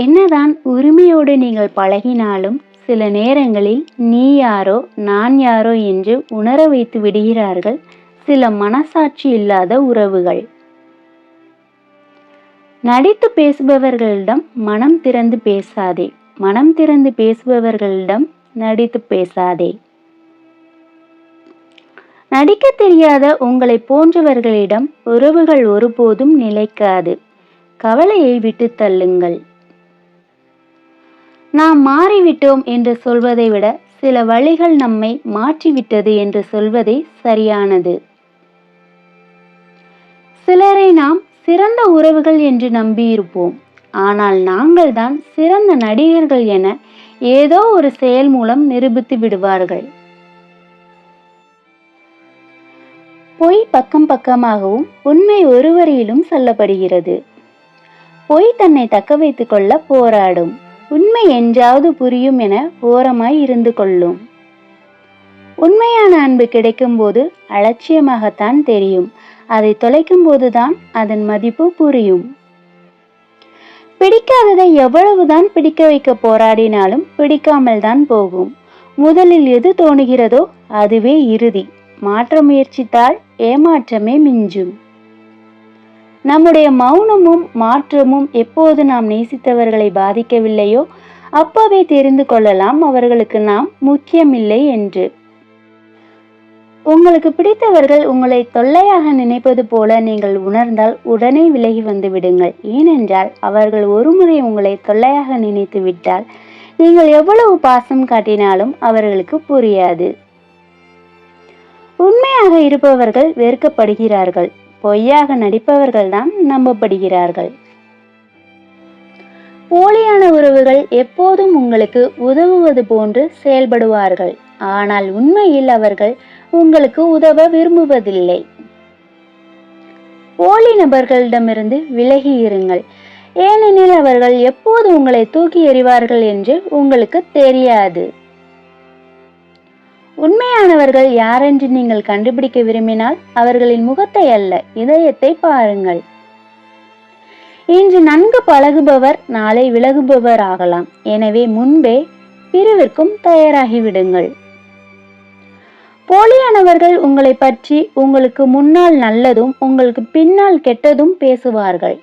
என்னதான் உரிமையோடு நீங்கள் பழகினாலும் சில நேரங்களில் நீ யாரோ நான் யாரோ என்று உணர வைத்து விடுகிறார்கள் சில மனசாட்சி இல்லாத உறவுகள். நடித்து பேசுபவர்களிடம் மனம் திறந்து பேசாதே, மனம் திறந்து பேசுபவர்களிடம் நடித்து பேசாதே. நடிக்க தெரியாத உங்களை போன்றவர்களிடம் உறவுகள் ஒருபோதும் நிலைக்காது. கவலையை விட்டு தள்ளுங்கள். நாம் மாறிவிட்டோம் என்று சொல்வதை விட சில வழிகள் நம்மை மாற்றிவிட்டது என்று சொல்வதே சரியானது. சிலரை நாம் சிறந்த உறவுகள் என்று நம்பியிருப்போம். ஆனால் நாங்கள் தான் சிறந்த நடிகர்கள் என ஏதோ ஒரு செயல் மூலம் நிரூபித்து விடுவார்கள். பொய் பக்கம் பக்கமாகவும் உண்மை ஒரு வரியிலும் சொல்லப்படுகிறது. பொய் தன்னை தக்க வைத்துக் கொள்ள போராடும். உண்மை என்றாவது புரியும் என ஓரமாய் இருந்து கொள்ளும். உண்மையான அன்பு கிடைக்கும் போது அலட்சியமாகத்தான் தெரியும். அதை தொலைக்கும் போதுதான் அதன் மதிப்பு புரியும். பிடிக்காததை எவ்வளவுதான் பிடிக்க வைக்க போராடினாலும் பிடிக்காமல் தான் போகும். முதலில் எது தோணுகிறதோ அதுவே இறுதி. மாற்ற முயற்சித்தால் ஏமாற்றமே மிஞ்சும். நம்முடைய மௌனமும் மாற்றமும் எப்போது நாம் நேசித்தவர்களை பாதிக்கவில்லையோ அப்பவே தெரிந்து கொள்ளலாம் அவர்களுக்கு நாம் முக்கியமில்லை என்று. உங்களுக்கு பிடித்தவர்கள் உங்களை தொல்லையாக நினைப்பது போல நீங்கள் உணர்ந்தால் உடனே விலகி வந்து விடுங்கள். ஏனென்றால் அவர்கள் ஒருமுறை உங்களை தொல்லையாக நினைத்து விட்டால் நீங்கள் எவ்வளவு பாசம் காட்டினாலும் அவர்களுக்கு புரியாது. உண்மையாக இருப்பவர்கள் வெறுக்கப்படுகிறார்கள். பொய்யாக நடிப்பவர்கள் தான் நம்பப்படுகிறார்கள். போலியான உறவுகள் எப்போதும் உங்களுக்கு உதவுவது போன்று செயல்படுவார்கள். ஆனால் உண்மையில் அவர்கள் உங்களுக்கு உதவ விரும்புவதில்லை. போலி நபர்களிடமிருந்து விலகி இருங்கள். ஏனெனில் அவர்கள் எப்போது உங்களை தூக்கி எறிவார்கள் என்று உங்களுக்கு தெரியாது. உண்மையானவர்கள் யாரென்று நீங்கள் கண்டுபிடிக்க விரும்பினால் அவர்களின் முகத்தை அல்ல, இதயத்தை பாருங்கள். இன்று நன்கு பழகுபவர் நாளை விலகுபவர் ஆகலாம். எனவே முன்பே பிரிவிற்கும் தயாராகிவிடுங்கள். போலியானவர்கள் உங்களை பற்றி உங்களுக்கு முன்னால் நல்லதும் உங்களுக்கு பின்னால் கெட்டதும் பேசுவார்கள்.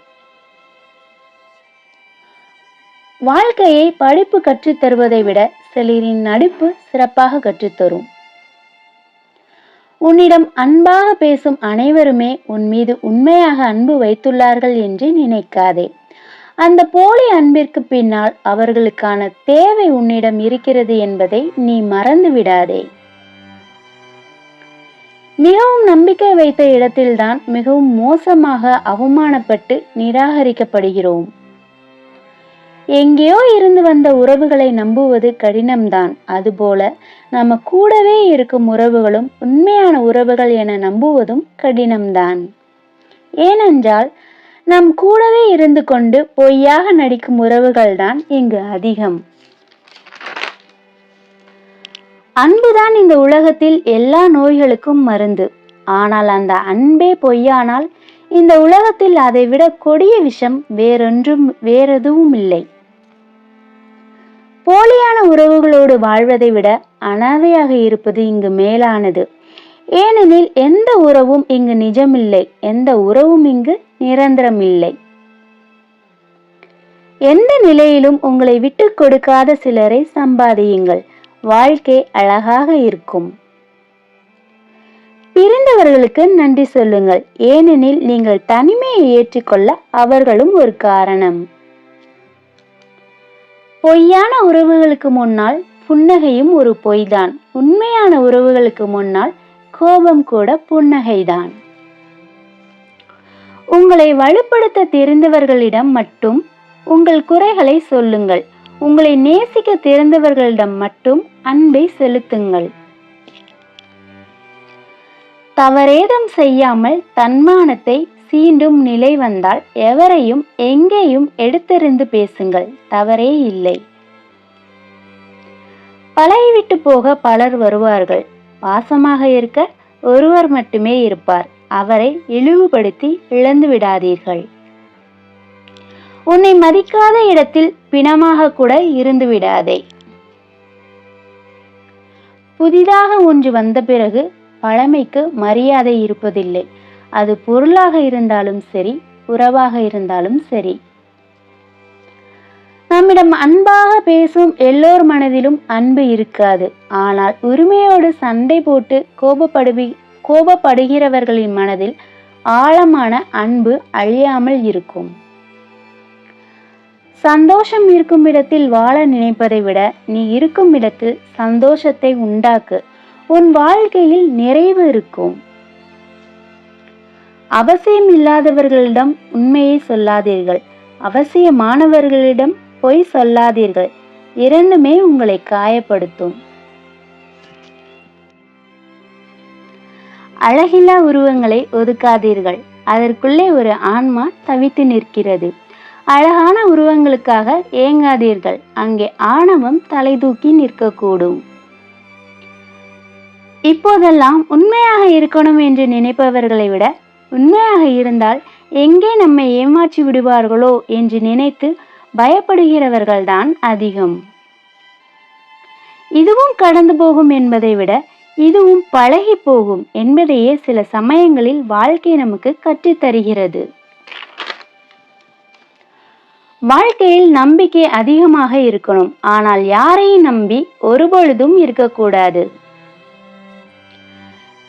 வாழ்க்கையை படிப்பு கற்றுத் தருவதை விட சிலரின் நடிப்பு சிறப்பாக கற்றுத்தரும். உன்னிடம் அன்பாக பேசும் அனைவருமே உன் மீது உண்மையாக அன்பு வைத்துள்ளார்கள் என்று நினைக்காதே. அந்த போலி அன்பிற்கு பின்னால் அவர்களுக்கான தேவை உன்னிடம் இருக்கிறது என்பதை நீ மறந்து விடாதே. மிகவும் நம்பிக்கை வைத்த இடத்தில்தான் மிகவும் மோசமாக அவமானப்பட்டு நிராகரிக்கப்படுகிறோம். எங்கேயோ இருந்து வந்த உறவுகளை நம்புவது கடினம்தான். அதுபோல நம்ம கூடவே இருக்கும் உறவுகளும் உண்மையான உறவுகள் என நம்புவதும் கடினம்தான். ஏனென்றால் நம் கூடவே இருந்து கொண்டு பொய்யாக நடிக்கும் உறவுகள் தான் இங்கு அதிகம். அன்புதான் இந்த உலகத்தில் எல்லா நோய்களுக்கும் மருந்து. ஆனால் அந்த அன்பே பொய்யானால் இந்த உலகத்தில் அதை விட கொடிய விஷம் வேறெதுவும் இல்லை. போலியான உறவுகளோடு வாழ்வதை விட அனாதையாக இருப்பது இங்கு மேலானது. ஏனெனில் எந்த உறவும் இங்கு நிஜமில்லை, எந்த உறவும் இங்கு நிரந்தரமில்லை. எந்த நிலையிலும் உங்களை விட்டு கொடுக்காத சிலரை சம்பாதியுங்கள். வாழ்க்கை அழகாக இருக்கும். பிரிந்தவர்களுக்கு நன்றி சொல்லுங்கள். ஏனெனில் நீங்கள் தனிமையை ஏற்றுக்கொள்ள அவர்களும் ஒரு காரணம். பொய்யான உறவுகளுக்கு முன்னால் புன்னகையும் ஒரு பொய்தான். உண்மையான உறவுகளுக்கு முன்னால் கோபம் கூட புன்னகைதான். உங்களை வலுப்படுத்த தெரிந்தவர்களிடம் மட்டும் உங்கள் குறைகளை சொல்லுங்கள். உங்களை நேசிக்க தெரிந்தவர்களிடம் மட்டும் அன்பை செலுத்துங்கள். தவறேதும் செய்யாமல் தன்மானத்தை சீண்டும் நிலை வந்தால் எவரையும் எங்கேயும் எடுத்தெறிந்து பேசுங்கள். தவறே இல்லை. பழகிவிட்டு போக பலர் வருவார்கள். பாசமாக இருக்க ஒருவர் மட்டுமே இருப்பார். அவரை இழிவுபடுத்தி இழந்து விடாதீர்கள். உன்னை மதிக்காத இடத்தில் பிணமாக கூட இருந்து விடாதே. புதிதாக ஒன்று வந்த பிறகு பழமைக்கு மரியாதை இருப்பதில்லை. அது பொருளாக இருந்தாலும் சரி, உறவாக இருந்தாலும் சரி. நம்மிடம் அன்பாக பேசும் எல்லோர் மனதிலும் அன்பு இருக்காது. ஆனால் உரிமையோடு சண்டை போட்டு கோபப்படுகிறவர்களின் மனதில் ஆழமான அன்பு அழியாமல் இருக்கும். சந்தோஷம் இருக்கும் இடத்தில் வாழ நினைப்பதை விட நீ இருக்கும் இடத்தில் சந்தோஷத்தை உண்டாக்கு. உன் வாழ்க்கையில் நிறைவு இருக்கும். அவசியம் இல்லாதவர்களிடம் உண்மையை சொல்லாதீர்கள். அவசியமானவர்களிடம் பொய் சொல்லாதீர்கள். இரண்டுமே உங்களை காயப்படுத்தும். அழகில்லா உருவங்களை ஒதுக்காதீர்கள். அதற்குள்ளே ஒரு ஆன்மா தவித்து நிற்கிறது. அழகான உருவங்களுக்காக ஏங்காதீர்கள். அங்கே ஆணவம் தலை தூக்கி நிற்கக்கூடும். இப்போதெல்லாம் உண்மையாக இருக்கணும் என்று நினைப்பவர்களை விட உண்மையாக இருந்தால் எங்கே நம்மை ஏமாற்றி விடுவார்களோ என்று நினைத்து பயப்படுகிறவர்கள்தான் அதிகம். இதுவும் கடந்து போகும் என்பதை விட இதுவும் பழகி போகும் என்பதையே சில சமயங்களில் வாழ்க்கை நமக்கு கற்றுத்தருகிறது. வாழ்க்கையில் நம்பிக்கை அதிகமாக இருக்கணும். ஆனால் யாரையும் நம்பி ஒருபொழுதும் இருக்கக்கூடாது.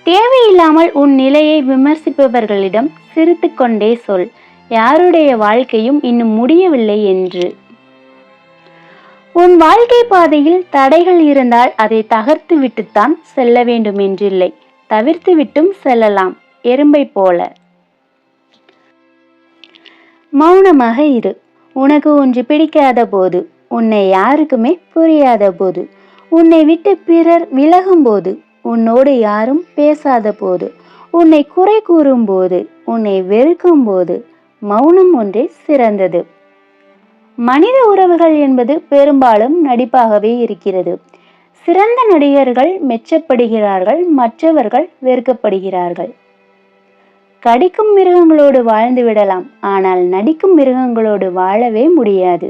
தேவையில்லாமல் உன் நிலையை விமர்சிப்பவர்களிடம் சிரித்து கொண்டே சொல், யாருடைய வாழ்க்கையும் இன்னும் முடியவில்லை என்று. உன் வாழ்க்கை பாதையில் தடைகள் இருந்தால் அதை தகர்த்து விட்டுத்தான் செல்ல வேண்டும் என்றில்லை. தவிர்த்து விட்டும் செல்லலாம், எறும்பை போல. மௌனமாக இரு. உனக்கு ஒன்று பிடிக்காத போது, உன்னை யாருக்குமே புரியாத போது, உன்னை விட்டு பிறர் விலகும் போது, உன்னோடு யாரும் பேசாத போது, உன்னை குறை கூறும் போது, உன்னை வெறுக்கும் போது மௌனம் ஒன்றே சிறந்தது. மனித உறவுகள் என்பது பெரும்பாலும் நடிப்பாகவே இருக்கிறது. சிறந்த நடிகர்கள் மெச்சப்படுகிறார்கள், மற்றவர்கள் வெறுக்கப்படுகிறார்கள். கடிக்கும் மிருகங்களோடு வாழ்ந்து விடலாம், ஆனால் நடிக்கும் மிருகங்களோடு வாழவே முடியாது.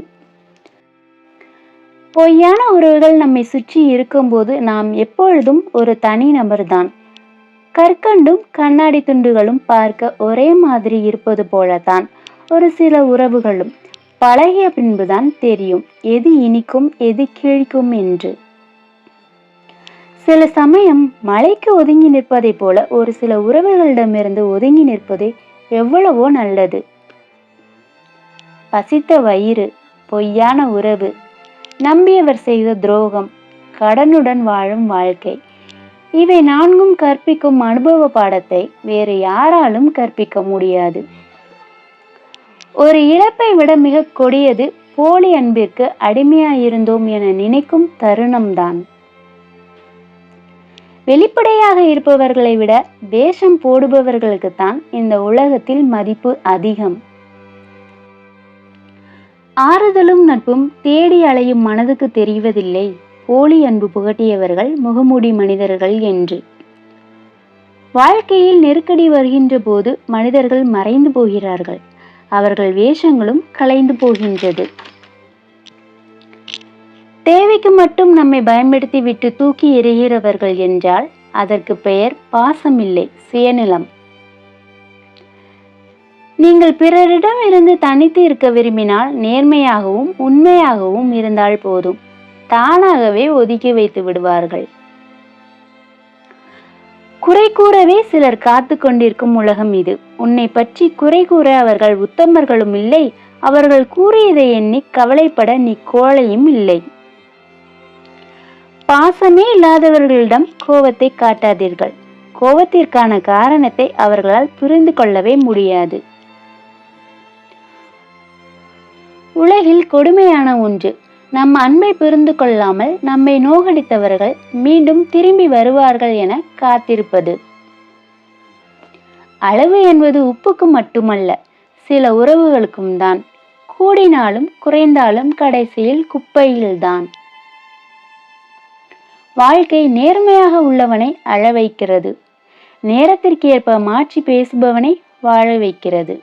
பொய்யான உறவுகள் நம்மை சுற்றி இருக்கும்போது நாம் எப்பொழுதும் ஒரு தனி நபர்தான். கற்கண்டும் கண்ணாடி துண்டுகளும் பார்க்க ஒரே மாதிரி இருப்பது போலத்தான் ஒரு சில உறவுகளும். பழகிய பின்புதான் தெரியும் எது இனிக்கும் எது கிழிக்கும் என்று. சில சமயம் மலைக்கு ஒதுங்கி நிற்பதை போல ஒரு சில உறவுகளிடமிருந்து ஒதுங்கி நிற்பது எவ்வளவோ நல்லது. பசித்த வயிறு, பொய்யான உறவு, நம்பியவர் செய்த துரோகம், கடனுடன் வாழும் வாழ்க்கை, இவை நான்கும் கற்பிக்கும் அனுபவ பாடத்தை வேறு யாராலும் கற்பிக்க முடியாது. ஒரு இழப்பை விட மிக கொடியது போலி அன்பிற்கு அடிமையாயிருந்தோம் என நினைக்கும் தருணம்தான். வெளிப்படையாக இருப்பவர்களை விட வேஷம் போடுபவர்களுக்குத்தான் இந்த உலகத்தில் மதிப்பு அதிகம். ஆறுதலும் நட்பும் தேடி அலையும் மனதுக்கு தெரிவதில்லை போலி அன்பு புகட்டியவர்கள் முகமூடி மனிதர்கள் என்று. வாழ்க்கையில் நெருக்கடி வருகின்ற போது மனிதர்கள் மறைந்து போகிறார்கள். அவர்கள் வேஷங்களும் கலைந்து போகின்றது. தேவைக்கு மட்டும் நம்மை பயன்படுத்தி விட்டு தூக்கி எறிகிறவர்கள் என்றால் அதற்கு பெயர் பாசமில்லை, சுயநலம். நீங்கள் பிறரிடம் இருந்து தனித்து இருக்க விரும்பினால் நேர்மையாகவும் உண்மையாகவும் இருந்தால் போதும். தானாகவே ஒதுக்கி வைத்து விடுவார்கள். குறை கூறவே சிலர் காத்து கொண்டிருக்கும் உலகம் இது. உன்னை பற்றி குறை கூற அவர்கள் உத்தமர்களும் இல்லை. அவர்கள் கூறியதை எண்ணி கவலைப்பட நீ கோழையும் இல்லை. பாசமே இல்லாதவர்களிடம் கோபத்தை காட்டாதீர்கள். கோபத்திற்கான காரணத்தை அவர்களால் புரிந்து கொள்ளவே முடியாது. உலகில் கொடுமையான ஒன்று, நம் அன்பை புரிந்து கொள்ளாமல் நம்மை நோகடித்தவர்கள் மீண்டும் திரும்பி வருவார்கள் என காத்திருப்பது. அளவு என்பது உப்புக்கு மட்டுமல்ல, சில உறவுகளுக்கும் தான். கூடினாலும் குறைந்தாலும் கடைசியில் குப்பையில்தான். வாழ்க்கை நேர்மையாக உள்ளவனை அழ வைக்கிறது. நேரத்திற்கு ஏற்ப மாற்றி பேசுபவனை வாழ வைக்கிறது.